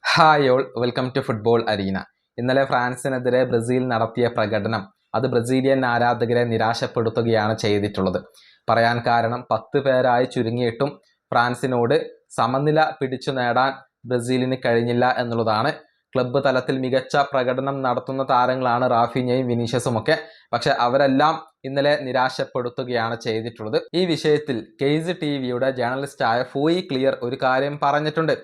Hi all, welcome to football arena. ഇന്നലെ ഫ്രാൻസിനെതിരെ Brazil നടത്തിയ പ്രകടനം അത് ബ്രസീലിയൻ ആരാധകരെ നിരാശപ്പെടുത്തുകയാണ് ചെയ്തിട്ടുള്ളത്. പറയാൻ കാരണം 10 പേരായി ചുരുങ്ങിയിട്ടും ഫ്രാൻസിനോട് സമനില പിടിച്ചു നേടാൻ ബ്രസീലിന് കഴിഞ്ഞില്ല എന്നുള്ളതാണ്. ക്ലബ്ബ് തലത്തിൽ മികച്ച പ്രകടനം നടത്തുന്ന താരങ്ങളാണ് റാഫീഞ്ഞയും വിനീഷ്യസും ഒക്കെ. പക്ഷെ അവരെല്ലാം ഇന്നലെ നിരാശപ്പെടുത്തുകയാണ് ചെയ്തിട്ടുള്ളത്. ഈ വിഷയത്തിൽ കേസ് ടിവിയുടെ ജേർണലിസ്റ്റായ ഫൂയി ക്ലിയർ ഒരു കാര്യം പറഞ്ഞിട്ടുണ്ട്.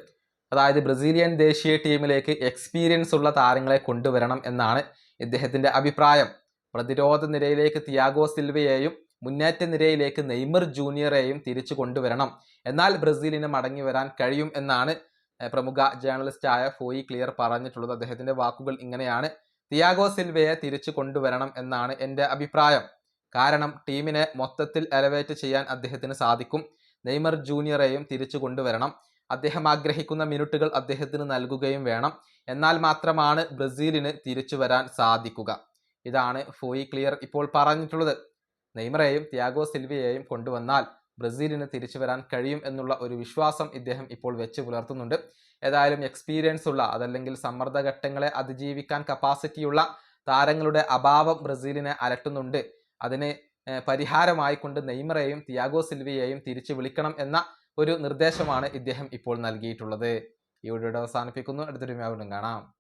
അതായത് ബ്രസീലിയൻ ദേശീയ ടീമിലേക്ക് എക്സ്പീരിയൻസ് ഉള്ള താരങ്ങളെ കൊണ്ടുവരണം എന്നാണ് ഇദ്ദേഹത്തിൻ്റെ അഭിപ്രായം. പ്രതിരോധ നിരയിലേക്ക് തിയാഗോ സിൽവയെയും മുന്നേറ്റ നിരയിലേക്ക് നെയ്മർ ജൂനിയറെയും തിരിച്ചു കൊണ്ടുവരണം, എന്നാൽ ബ്രസീലിന് മടങ്ങി വരാൻ കഴിയും എന്നാണ് പ്രമുഖ ജേർണലിസ്റ്റായ ഫോയി ക്ലിയർ പറഞ്ഞിട്ടുള്ളത്. അദ്ദേഹത്തിൻ്റെ വാക്കുകൾ ഇങ്ങനെയാണ്: തിയാഗോ സിൽവയെ തിരിച്ചു കൊണ്ടുവരണം എന്നാണ് എൻ്റെ അഭിപ്രായം. കാരണം ടീമിനെ മൊത്തത്തിൽ എലവേറ്റ് ചെയ്യാൻ അദ്ദേഹത്തിന് സാധിക്കും. നെയ്മർ ജൂനിയറെയും തിരിച്ചു കൊണ്ടുവരണം. അദ്ദേഹം ആഗ്രഹിക്കുന്ന മിനിറ്റുകൾ അദ്ദേഹത്തിന് നൽകുകയും വേണം. എന്നാൽ മാത്രമാണ് ബ്രസീലിന് തിരിച്ചു വരാൻ സാധിക്കുക. ഇതാണ് ഫോയി ക്ലിയർ ഇപ്പോൾ പറഞ്ഞിട്ടുള്ളത്. നെയ്മറെയും തിയാഗോ സിൽവയെയും കൊണ്ടുവന്നാൽ ബ്രസീലിന് തിരിച്ചു വരാൻ കഴിയും എന്നുള്ള ഒരു വിശ്വാസം ഇദ്ദേഹം ഇപ്പോൾ വെച്ച് പുലർത്തുന്നുണ്ട്. ഏതായാലും എക്സ്പീരിയൻസ് ഉള്ള, അതല്ലെങ്കിൽ സമ്മർദ്ദഘട്ടങ്ങളെ അതിജീവിക്കാൻ കപ്പാസിറ്റിയുള്ള താരങ്ങളുടെ അഭാവം ബ്രസീലിനെ അലട്ടുന്നുണ്ട്. അതിന് പരിഹാരമായിക്കൊണ്ട് നെയ്മറെയും തിയാഗോ സിൽവയെയും തിരിച്ചു വിളിക്കണം എന്ന ഒരു നിർദ്ദേശമാണ് ഇദ്ദേഹം ഇപ്പോൾ നൽകിയിട്ടുള്ളത്. ഈ വീഡിയോ അവസാനിപ്പിക്കുന്നു. അടുത്തൊരു വീഡിയോ കാണാം.